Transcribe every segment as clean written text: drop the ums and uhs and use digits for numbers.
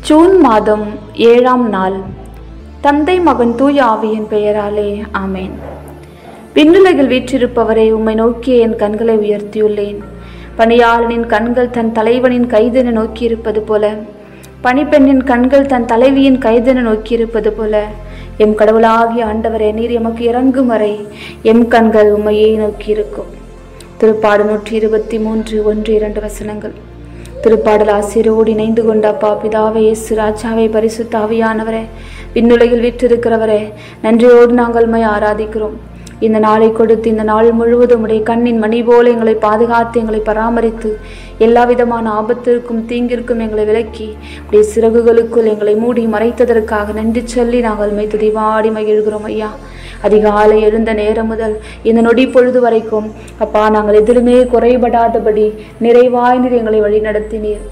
June மாதம் 7ஆம் நாள். தந்தை மகன் தூய ஆவியின் பெயராலே ஆமேன். விண்ணுலகில் வீற்றிருப்பவரை உம்மை நோக்கிய என் கண்களை உயர்த்தியுள்ளேன். பணியாளனின் கண்கள் தன் தலைவனின் கைதென நோக்கியிருப்பது போல, பணிப்பெண்ணின் கண்கள் தன் தலைவியின் கைதென நோக்கியிருப்பது போல, எம் கடவுளாகிய ஆண்டவரே, நீர் எமக்கு இறங்கும் வரை எம் கண்கள் உம்மையே நோக்கியிருக்கும். திருப்பாடு 123 1-2 வசனங்கள். திருப்பாடல் ஆசிரியரோடு இணைந்து கொண்ட அப்பா பிதாவே, இயேசு ராஜாவே, பரிசுத்த ஆவியானவரே, விண்ணுலகில் வீற்றிருக்கிறவரே, நன்றியோடு நாங்கள் உம்மை ஆராதிக்கிறோம். இந்த நாளை கொடுத்து இந்த நாள் முழுவதும் உடைய கண்ணின் மணி போல எங்களை பாதுகாத்து எங்களை பராமரித்து எல்லா விதமான ஆபத்திற்கும் தீங்கிற்கும் எங்களை விலக்கி உடைய சிறகுகளுக்குள் எங்களை மூடி மறைத்ததற்காக நன்றி சொல்லி நாங்கள் உம்மை துதிபாடி மகிழ்கிறோம் ஐயா. அதிகாலை எழுந்த நேரம் முதல் இந்த நொடி பொழுது வரைக்கும் அப்பா, நாங்கள் எதிலுமே குறைபடாதபடி நிறைவாய் நீர் எங்களை வழி நடத்தினீர்.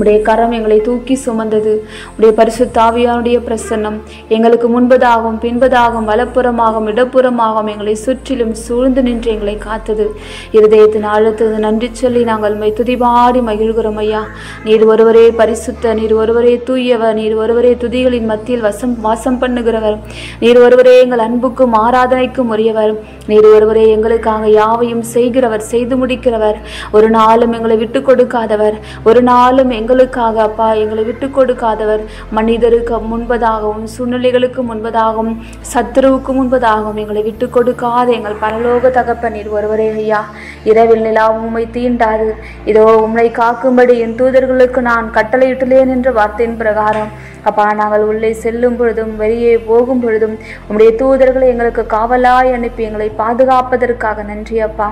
உடைய கரம் எங்களை தூக்கி சுமந்தது. உடைய பரிசுத்த ஆவியானுடைய பிரசன்னம் எங்களுக்கு முன்பதாகவும் பின்பதாகவும் வலப்புறமாகவும் இடப்புறமாகவும் எங்களை சுற்றிலும் சூழ்ந்து நின்று எங்களை காத்தது. இருதயத்தின் ஆழத்தது நன்றி சொல்லி நாங்கள் உம்மை துதிபாடி மகிழ்கிறோம் ஐயா. நீர் ஒருவரே பரிசுத்த, நீர் ஒருவரே தூயவர், நீர் ஒருவரே துதிகளின் மத்தியில் வாசம் பண்ணுகிறவர், நீர் ஒருவரே எங்கள் அன்புக்கும் ஆராதனைக்கும் உரியவர், நீர் ஒருவரே எங்களுக்காக யாவையும் செய்கிறவர், செய்து முடிக்கிறவர், ஒரு நாளும் எங்களை விட்டு கொடுக்காதவர், ஒரு நாளும் எங்களுக்காக அப்பா எங்களை விட்டு கொடுக்காதவர், மனிதருக்கு முன்பதாகவும் சூழ்நிலைகளுக்கு முன்பதாகவும் சத்துருவுக்கு முன்பதாகவும் எங்களை விட்டு கொடுக்காத எங்கள் பரலோக தகப்பன் நீர் ஒருவரே ஐயா. இரவில் நிலாவும் உம்மை தீண்டாது, இதோ உம்மை காக்கும்படி என் தூதர்களுக்கு நான் கட்டளையிட்டுள்ளேன் என்ற வார்த்தையின் பிரகாரம் அப்பா, நாங்கள் உள்ளே செல்லும் பொழுதும் வெளியே போகும் பொழுதும் உம்முடைய தூதர்களை எங்களுக்கு காவலாய் அனுப்பி எங்களை பாதுகாப்பதற்காக நன்றி அப்பா.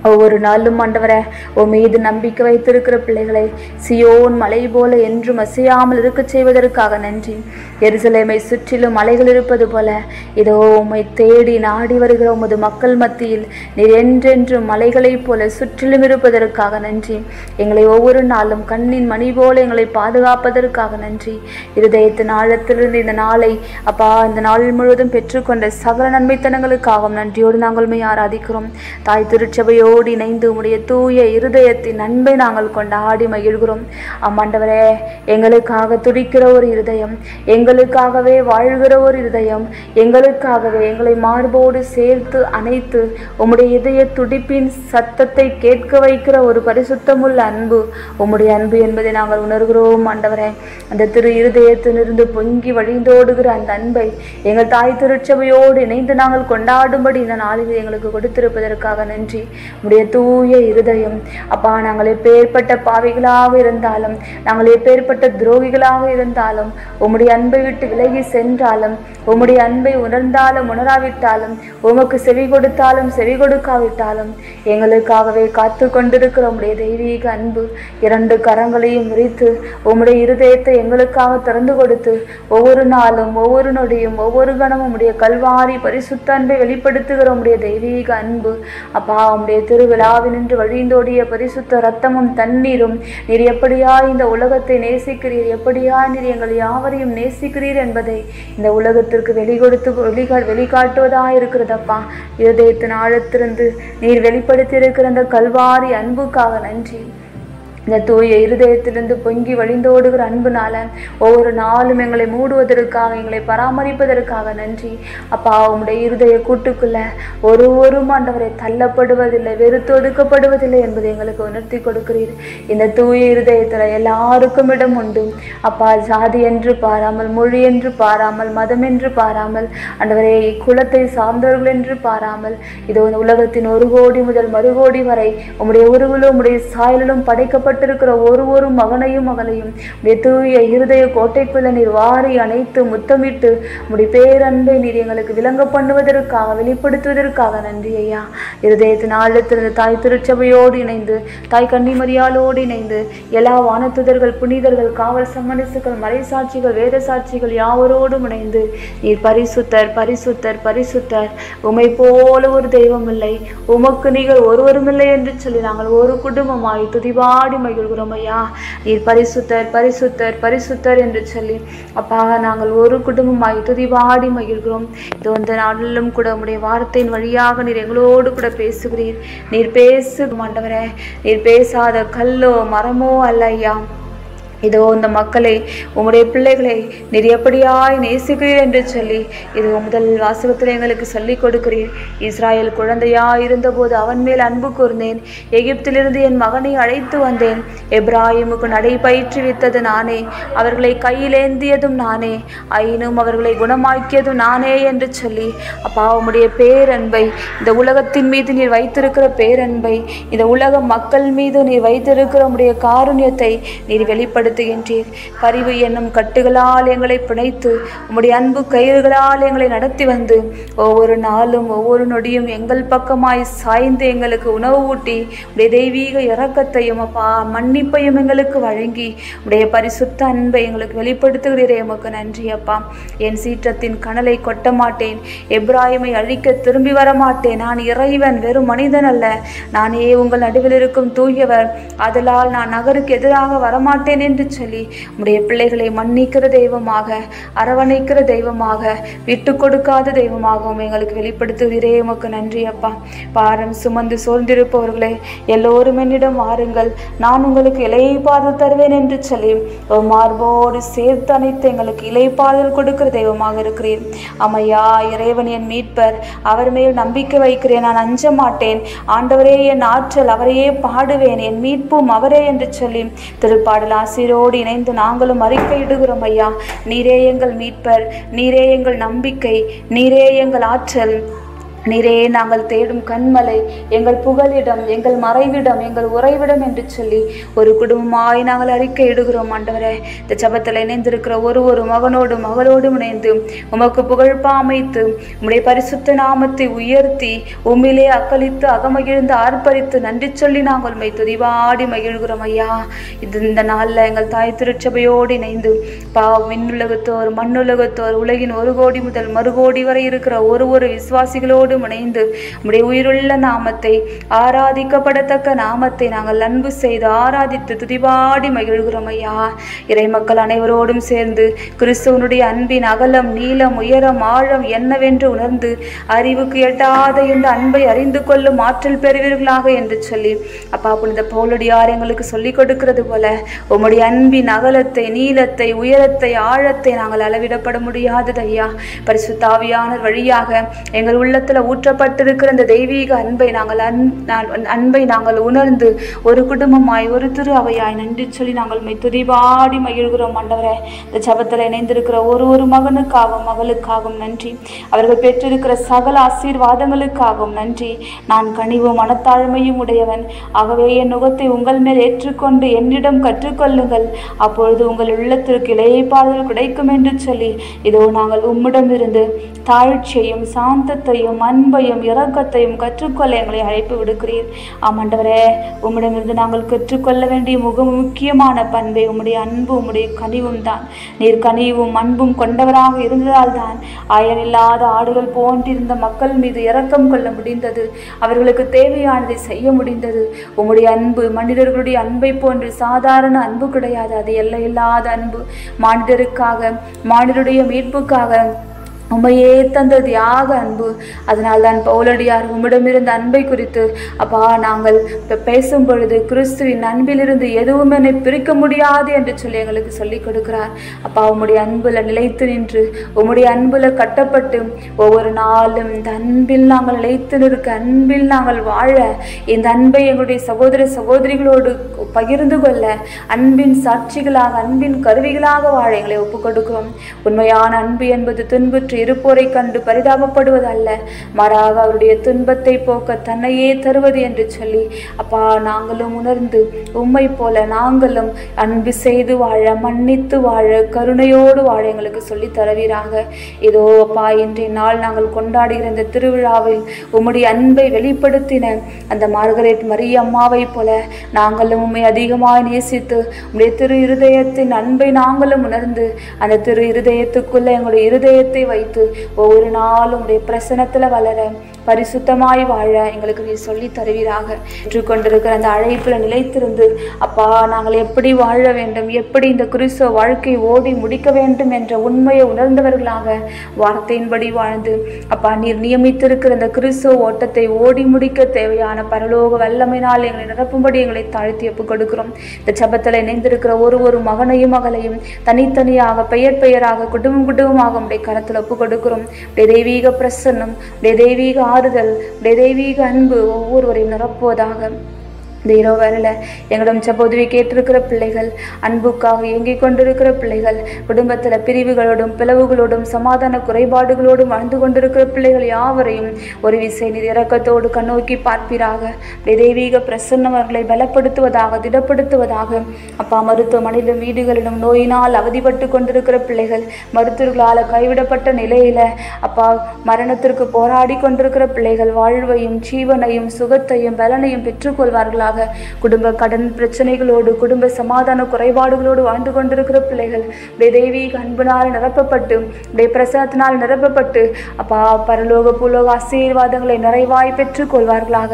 ஒவ்வொரு நாளும் ஆண்டவரே, உன் மீது நம்பிக்கை வைத்திருக்கிற பிள்ளைகளை சியோன் மலை போல என்றும் அசையாமல் இருக்க செய்வதற்காக நன்றி. எருசலேமை சுற்றிலும் மலைகள் இருப்பது போல இதோ உம்மை தேடி நாடி வருகிற உமது மக்கள் மத்தியில் நீர் என்றென்றும் மலைகளைப் போல சுற்றிலும் இருப்பதற்காக நன்றி. எங்களை ஒவ்வொரு நாளும் கண்ணின் மணி போல எங்களை பாதுகாப்பதற்காக நன்றி. இருதயத்தின் ஆழத்திலிருந்து இந்த நாளை அப்பா, இந்த நாள் முழுவதும் பெற்றுக்கொண்ட சகல நன்மைத்தனங்களுக்காகவும் நன்றியோடு நாங்கள் உம்மை ஆராதிக்கிறோம். தாய் திருச்சபையோ இணைந்து உம்முடைய தூய இருதயத்தின் அன்பை நாங்கள் கொண்டாடி மகிழ்கிறோம். ஆண்டவரே, எங்களுக்காக துடிக்கிற ஒரு இருதயம், எங்களுக்காகவே வாழ்கிற ஒரு இருதயம், எங்களுக்காகவே எங்களை மார்போடு சேர்த்து அணைத்து உம்முடைய இதய துடிப்பின் சத்தத்தை கேட்க வைக்கிற ஒரு பரிசுத்தமுள்ள அன்பு உம்முடைய அன்பு என்பதை நாங்கள் உணர்கிறோம். ஆண்டவரே, அந்த திரு இருதயத்திலிருந்து பொங்கி வழிந்தோடுகிற அந்த அன்பை எங்கள் தாய் திருச்சபையோடு இணைந்து நாங்கள் கொண்டாடும்படி இந்த நாளில் எங்களுக்கு கொடுத்திருப்பதற்காக நன்றி. உடைய தூய இருதயம் அப்பா, நாங்கள் எப்பேற்பட்ட பாவிகளாக இருந்தாலும், நாங்கள் எப்பேற்பட்ட துரோகிகளாக இருந்தாலும், உம்முடைய அன்பை விட்டு விலகி சென்றாலும், உம்முடைய அன்பை உணர்ந்தாலும் உணராவிட்டாலும், உமக்கு செவி கொடுத்தாலும் செவி கொடுக்காவிட்டாலும், எங்களுக்காகவே காத்து கொண்டிருக்கிற உம்முடைய தெய்வீக அன்பு இரண்டு கரங்களையும் விரித்து உம்முடைய இருதயத்தை எங்களுக்காக திறந்து கொடுத்து ஒவ்வொரு நாளும் ஒவ்வொரு நொடியும் ஒவ்வொரு கணமும் உம்முடைய கல்வாரி பரிசுத்த அன்பை வெளிப்படுத்துகிற உம்முடைய தெய்வீக அன்பு அப்பா, உம்முடைய திருவிழாவினின்று வழிந்தோடிய பரிசுத்த ரத்தமும் தண்ணீரும் நீர் எப்படியா இந்த உலகத்தை நேசிக்கிறீர், எப்படியா நீர் எங்கள் யாவரையும் நேசிக்கிறீர் என்பதை இந்த உலகத்திற்கு வெளிக்காட்டுவதாக இருக்கிறதப்பா. இருதயத்தின் ஆழத்திலிருந்து நீர் வெளிப்படுத்தி இருக்கிற அந்த கல்வாரி அன்புக்காக நன்றி. இந்த தூய இருதயத்திலிருந்து பொங்கி வழிந்தோடுகிற அன்புனால ஒவ்வொரு நாளும் எங்களை மூடுவதற்காக, எங்களை பராமரிப்பதற்காக நன்றி அப்பா. உம்முடைய இருதய கூட்டுக்குள்ள ஒரு ஆண்டவரை தள்ளப்படுவதில்லை, வெறுத்து ஒதுக்கப்படுவதில்லை என்பதை எங்களுக்கு உணர்த்தி கொடுக்கிறீர். இந்த தூய இருதயத்தில் எல்லாருக்கும் இடம் உண்டு அப்பா. ஜாதி என்று பாராமல், மொழி என்று பாராமல், மதம் என்று பாராமல், ஆண்டவரே குலத்தை சார்ந்தவர்கள் என்று பாராமல், இதோ இந்த உலகத்தின் 1 கோடி முதல் 1 கோடி வரை உம்முடைய உருவிலும் உம்முடைய சாயலிலும் படைக்கப்பட்ட ஒரு மகனையும் மகளையும் தூய இருதய கோட்டைக்குள்ள நீர் வாரி அணைத்து முத்தமிட்டு உம்முடைய பேரன்பை நீர் எங்களுக்கு விளங்க பண்ணுவதற்காக, வெளிப்படுத்துவதற்காக நன்றி ஐயா. இருதயத்தின் ஆழத்திலிருந்து தாய் திருச்சபையோடு இணைந்து, தாய் கன்னிமரியாளோடு இணைந்து, எல்லா வானத்துதர்கள், புனிதர்கள், காவல் சம்மனசுகள், மறைசாட்சிகள், வேத சாட்சிகள் யாவரோடும் இணைந்து நீர் பரிசுத்தர் பரிசுத்தர் பரிசுத்தர், உம்மை போல ஒரு தெய்வம் இல்லை, உமக்கு நீங்கள் ஒருவரும் இல்லை என்று சொல்லி நாங்கள் ஒரு குடும்பமாய் துதிபாடி மகிழ்கிறோம் ஐயா. நீர் பரிசுத்தர் பரிசுத்தர் பரிசுத்தர் என்று சொல்லி அப்பா, நாங்கள் ஒரு குடும்பமாய் துதிபாடி மகிழ்கிறோம். இந்த நாளிலும் கூட உம்முடைய வார்த்தையின் வழியாக நீர் எங்களோடு கூட பேசுகிறீர். நீர் பேசு ஆண்டவரே, நீர் பேசாத கல்லோ மரமோ அல்ல ஐயா. இதோ இந்த மக்களை உம்முடைய பிள்ளைகளை நீர் எப்படியாய் நேசிக்கிறீர் என்று சொல்லி இதோ முதல் வாசகத்தில் எங்களுக்கு சொல்லிக் கொடுக்கிறீர். இஸ்ராயல் குழந்தையாய் இருந்தபோது அவன் மேல் அன்பு கூர்ந்தேன். எகிப்திலிருந்து என் மகனை அழைத்து வந்தேன். எப்ராஹிமுக்கு நடை பயிற்றுவித்தது நானே, அவர்களை கையிலேந்தியதும் நானே, ஆயினும் அவர்களை குணமாக்கியதும் நானே என்று சொல்லி அப்பா உம்முடைய பேரன்பை, இந்த உலகத்தின் மீது நீர் வைத்திருக்கிற பேரன்பை, இந்த உலக மக்கள் மீது நீர் வைத்திருக்கிற உம்முடைய காருண்யத்தை நீர் வெளிப்படுத்துகின்றீர். பரிவு என்னும் கட்டுகளால் எங்களை பிணைத்து உம்முடைய அன்பு கயிறுகளால் எங்களை நடத்தி வந்து ஒவ்வொரு நாளும் ஒவ்வொரு நொடியும் எங்கள் பக்கமாய் சாய்ந்து எங்களுக்கு உணவு ஊட்டி உடைய தெய்வீக இரக்கத்தையும் அப்பா மன்னிப்பையும் எங்களுக்கு வழங்கி உடைய பரிசுத்த அன்பை எங்களுக்கு வெளிப்படுத்துகிறீரே, எமக்கு நன்றி அப்பா. என் சீற்றத்தின் கனலை கொட்ட மாட்டேன், எப்ராஹிமை அழிக்க திரும்பி வர மாட்டேன். நான் இறைவன், வெறும் மனிதன் அல்ல. நானே உங்கள் நடுவில் இருக்கும் தூயவர், அதனால் நான் நகருக்கு எதிராக வரமாட்டேன் என்று சொல்லி உடைய பிள்ளைகளை மன்னிக்கிற தெய்வமாக, அரவணைக்கிற தெய்வமாக, விட்டு கொடுக்காத தெய்வமாகவும் எங்களுக்கு வெளிப்படுத்துகிறே, உமக்கு நன்றி அப்பா. பாரம் சுமந்து சோர்ந்திருப்பவர்களே எல்லோரும் என்னிடம் வாருங்கள், நான் உங்களுக்கு இளைப்பாறுதல் தருவேன் என்று சொல்லி மார்போடு சேர்த்து அனைத்து எங்களுக்கு இளைப்பாறுதல் கொடுக்கிற தெய்வமாக இருக்கிறேன். அம்மையா, இறைவன் என் மீட்பர், அவர் மேல் நம்பிக்கை வைக்கிறேன், நான் அஞ்ச மாட்டேன். ஆண்டவரே என் ஆற்றல், அவரையே பாடுவேன், என் மீட்பும் அவரே என்று சொல்லி திருப்பாடல் ஆசிரியரோடு இணைந்து நாங்களும் அறிக்கையிடுகிறோம். ஐயா, நீரே எங்கள் மீட்பர், நீரே எங்கள் நம்பிக்கை, நீரே எங்கள் ஆற்றல், நீரே நாங்கள் தேடும் கண்மலை, எங்கள் புகலிடம், எங்கள் மறைவிடம், எங்கள் உறைவிடம் என்று சொல்லி ஒரு குடும்பமாய் நாங்கள் அறிக்கை இடுகிறோம். ஆண்டவரே, இந்த ஜபத்தில் இணைந்திருக்கிற ஒரு மகனோடும் மகளோடும் இணைந்து உமக்கு புகழ்பா அமைத்து உம்முடைய பரிசுத்த நாமத்தை உயர்த்தி உம்மிலே அக்களித்து அகமகிழ்ந்து ஆர்ப்பரித்து நன்றி சொல்லி நாங்கள் உம்மை துதிபாடி மகிழ்கிறோம். ஐயா, இந்த நாளில் எங்கள் தாய் திருச்சபையோடு இணைந்து விண்ணுலகத்தோர் மண்ணுலகத்தோர் உலகின் 1 கோடி முதல் மறுகோடி வரை இருக்கிற ஒரு விசுவாசிகளோடு இணைந்து உம்முடைய உயிருள்ள நாமத்தை, ஆராதிக்கப்படத்தக்க நாமத்தை நாங்கள் அன்பு செய்து ஆராதித்து துதிபாடி மகிழ்கிறோம். ஐயா, இறை மக்கள் அனைவரோடும் சேர்ந்து கிறிஸ்துவனுடைய அன்பின் அகலம், நீளம், உயரம், ஆழம் என்னவென்று உணர்ந்து அறிவுக்கு எட்டாத இந்த அன்பை அறிந்து கொள்ளும் ஆற்றல் பெறுவீர்களாக என்று சொல்லி அப்பா புனித பவுலடியார் எங்களுக்கு சொல்லிக் கொடுக்கிறது போல உம்முடைய அன்பின் அகலத்தை, நீளத்தை, உயரத்தை, ஆழத்தை நாங்கள் அளவிடப்பட முடியாதது. ஐயா, பரிசுத்த ஆவியானவர் வழியாக எங்கள் உள்ளத்தில் ஊற்றப்பட்டிருக்கிற இந்த தெய்வீக அன்பை நாங்கள் உணர்ந்து ஒரு குடும்பமாய், ஒரு திரு அவையாய் நன்றி சொல்லி நாங்கள் துதிபாடி மகிழ்கிறோம். ஆண்டவரே, இந்த ஜபத்தில் இணைந்திருக்கிற ஒரு மகனுக்காகவும் மகளுக்காகவும் நன்றி. அவர்கள் பெற்றிருக்கிற சகல ஆசீர்வாதங்களுக்காகவும் நன்றி. நான் கனிவும் மனத்தாழ்மையும் உடையவன், ஆகவே என் நுகத்தை உங்கள் மேல் ஏற்றுக்கொண்டு என்னிடம் கற்றுக்கொள்ளுங்கள், அப்பொழுது உங்கள் உள்ளத்திற்கு இளைப்பாறுதல் கிடைக்கும் என்று சொல்லி இதோ நாங்கள் உம்மிடமிருந்து தாழ்ச்சியையும் சாந்தத்தையும் அன்பையும் இரக்கத்தையும் கற்றுக்கொள்ள எங்களை அழைப்பு விடுக்கிறீர். ஆமாண்டவரே, உம்மிடமிருந்து நாங்கள் கற்றுக்கொள்ள வேண்டிய முக்கியமான பண்பை உம்முடைய அன்பு, உம்முடைய கனிவும் தான். நீர் கனிவும் அன்பும் கொண்டவராக இருந்ததால் தான் ஆயனில்லாத ஆடுகள் போன்றிருந்த மக்கள் மீது இரக்கம் கொள்ள முடிந்தது, அவர்களுக்கு தேவையானதை செய்ய முடிந்தது. உம்முடைய அன்பு மனிதர்களுடைய அன்பை போன்று சாதாரண அன்பு கிடையாது, அது எல்லையில்லாத அன்பு. மானிடருக்காக, மானிடருடைய மீட்புக்காக உம்மையே தந்த தியாக அன்பு. அதனால் தான் பவுலடியார் உம்மிடமிருந்த அன்பை குறித்து அப்பா நாங்கள் பேசும் பொழுது கிறிஸ்துவின் அன்பிலிருந்து எதுவும் என்னை பிரிக்க முடியாது என்று சொல்லி எங்களுக்கு சொல்லிக் கொடுக்கிறார். அப்பா, உம்முடைய அன்புல நிலைத்து நின்று, உம்முடைய அன்புல கட்டப்பட்டு ஒவ்வொரு நாளும் இந்த அன்பில் நாங்கள் நிலைத்து நிற்க, அன்பில் நாங்கள் வாழ, இந்த அன்பை எங்களுடைய சகோதர சகோதரிகளோடு பகிர்ந்து கொள்ள, அன்பின் சாட்சிகளாக, அன்பின் கருவிகளாக வாழ எங்களை ஒப்புக் கொடுக்கிறோம். உண்மையான அன்பு என்பது துன்புற்று இருப்போரை கண்டு பரிதாபப்படுவதல்ல, மாறாக அவருடைய துன்பத்தை போக்க தன்னையே தருவது என்று சொல்லி அப்பா நாங்களும் உணர்ந்து உம்மை போல நாங்களும் அன்பு செய்து வாழ, மன்னித்து வாழ, கருணையோடு வாழ எங்களுக்கு சொல்லி தருவீராக. இதோ அப்பா, இன்றைய நாள் நாங்கள் கொண்டாடுகிற இந்த திருவிழாவில் உம்முடைய அன்பை வெளிப்படுத்தின அந்த மார்கரெட் மரிய அம்மாவை போல நாங்களும் உம்மை அதிகமாக நேசித்து உம்முடைய திரு இருதயத்தின் அன்பை நாங்களும் உணர்ந்து அந்த திரு இருதயத்துக்குள்ள எங்களுடைய இருதயத்தை வைத்து ஒவ்வொரு நாளும் உடைய பிரசனத்துல வளர, பரிசுத்தமாய் வாழ எங்களுக்கு நீ சொல்லி தருவீராக. ஏற்றுக்கொண்டிருக்கிற அந்த அழைப்பில் நிலைத்திருந்து அப்பா நாங்கள் எப்படி வாழ வேண்டும், எப்படி இந்த கிறிஸ்துவ வாழ்க்கை ஓடி முடிக்க வேண்டும் என்ற உண்மையை உணர்ந்தவர்களாக வார்த்தையின்படி வாழ்ந்து அப்பா நீர் நியமித்திருக்கிற இந்த கிறிஸ்துவ ஓட்டத்தை ஓடி முடிக்க தேவையான பரலோக வல்லமையினால் எங்களை நிரப்பும்படி எங்களை தாழ்த்தி ஒப்புக் கொடுக்கிறோம். இந்த ஜெபத்தில் இணைந்திருக்கிற ஒரு மகனையும் மகளையும் தனித்தனியாக பெயர் பெயராக குடும்பமாக உடைய கரத்தில் ஒப்புக் கொடுக்கிறோம். உடைய தெய்வீக பிரசன்னம், உடைய தெய்வீக ஆறுதல், உடைய தெய்வீக அன்பு ஒவ்வொருவரையும் நிரப்புவதாக. இந்த இரவு வேளையில் எங்களிடம் ஜெப உதவி கேட்டிருக்கிற பிள்ளைகள், அன்புக்காக இயங்கிக் கொண்டிருக்கிற பிள்ளைகள், குடும்பத்தில் பிரிவுகளோடும் பிளவுகளோடும் சமாதான குறைபாடுகளோடும் வாழ்ந்து கொண்டிருக்கிற பிள்ளைகள் யாவரையும் ஒரு விசை நீர் இரக்கத்தோடு கண்ணோக்கி பார்ப்பீராக. தெய்வீக பிரசன்னம் அவர்களை பலப்படுத்துவதாக, திடப்படுத்துவதாக. அப்பா மருத்துவமனையிலும் வீடுகளிலும் நோயினால் அவதிப்பட்டு கொண்டிருக்கிற பிள்ளைகள், மருத்துவர்களால் கைவிடப்பட்ட நிலையில அப்பா மரணத்திற்கு போராடி கொண்டிருக்கிற பிள்ளைகள் வாழ்வையும் ஜீவனையும் சுகத்தையும் பலனையும் பெற்றுக்கொள்வார்களாக. குடும்ப கடன் பிரச்சனைகளோடு குடும்ப சமாதான குறைபாடுகளோடு வாழ்ந்து கொண்டிருக்கிற பிள்ளைகள் தெய்வீக அன்பினால் நிரப்பப்பட்டு பிரசனத்தினால் நிரப்பப்பட்டு அப்பா பரலோக பூலோக ஆசீர்வாதங்களை நிறைவாய் பெற்றுக் கொள்வார்களாக.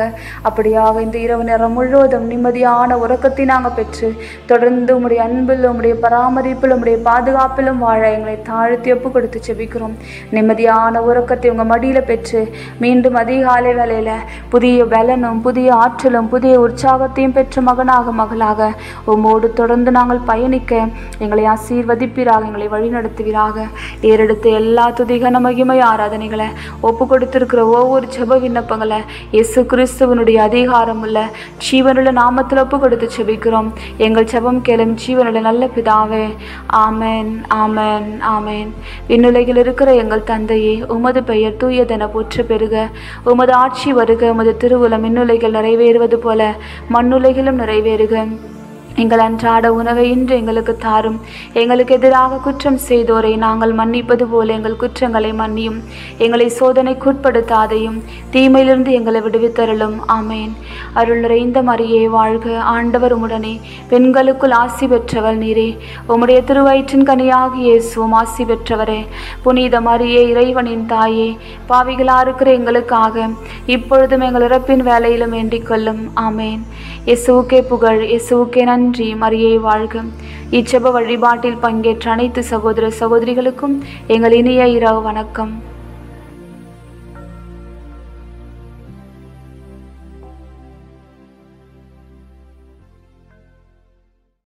அப்படியாக இந்த இரவு நேரம் முழுவதும் நிம்மதியான உறக்கத்தை நாங்கள் பெற்று தொடர்ந்து உம்முடைய அன்பில் உம்முடைய பராமரிப்பில் உம்முடைய பாதுகாப்பிலும் வாழ எங்களை தாழ்த்தி ஒப்பு கொடுத்து செபிக்கிறோம். நிம்மதியான உறக்கத்தை உங்கள் மடியில் பெற்று மீண்டும் அதிகாலை வேளையில் புதிய பலனும் புதிய ஆற்றலும் புதிய உற்சாகத்தையும் பெற்ற மகனாக மகளாக உம்மோடு தொடர்ந்து நாங்கள் பயணிக்க எங்களை ஆசீர்வதிப்பீராக, எங்களை வழிநடத்துவீராக. ஏறெடுத்து எல்லா துதிகன மகிமை ஆராதனைகளை ஒப்பு கொடுத்திருக்கிற ஒவ்வொரு ஜெப விண்ணப்பங்களை இயேசு கிறிஸ்துவனுடைய அதிகாரம் உள்ள ஜீவனுள்ள நாமத்தில் ஒப்பு கொடுத்து செபிக்கிறோம். எங்கள் ஜெபம் கேளும் ஜீவனுள்ள நல்ல பிதாவே. ஆமேன், ஆமேன், ஆமேன். விண்ணுலகில் இருக்கிற எங்கள் தந்தையே, உமது பெயர் தூயதென போற்ற பெறுக. உமது ஆட்சி வருக. உமது திருவுளம் விண்ணுலகில் நிறைவேறுவது போல மண்ணுலகிலும் நிறைவேறுக. எங்கள் அன்றாட உணவை இன்று எங்களுக்கு தாரும். எங்களுக்கு எதிராக குற்றம் செய்தோரை நாங்கள் மன்னிப்பது போல எங்கள் குற்றங்களை மன்னியும். எங்களை சோதனைக்குட்படுத்தாதையும் தீமையிலிருந்து எங்களை விடுவித்தருளும். ஆமேன். அருள் நிறைந்த மரியே வாழ்க, ஆண்டவர் உம்முடனே, பெண்களுக்குள் ஆசி பெற்றவள் நீரே. உம்முடைய திருவயிற்றின் கனியாகிய இயேசுவும் ஆசி பெற்றவரே. புனித மரியே, இறைவனின் தாயே, பாவிகளா இருக்கிற எங்களுக்காக இப்பொழுதும் எங்கள் இறப்பின் வேலையிலும் வேண்டிக் கொள்ளும். ஆமேன். இயேசுவுக்கே புகழ், இயேசுவுக்கே நன்றி. மரியே வாழ்க. இச்செப வழிபாட்டில் பங்கேற்ற அனைத்து சகோதர சகோதரிகளுக்கும் எங்கள் இனிய இரவு வணக்கம்.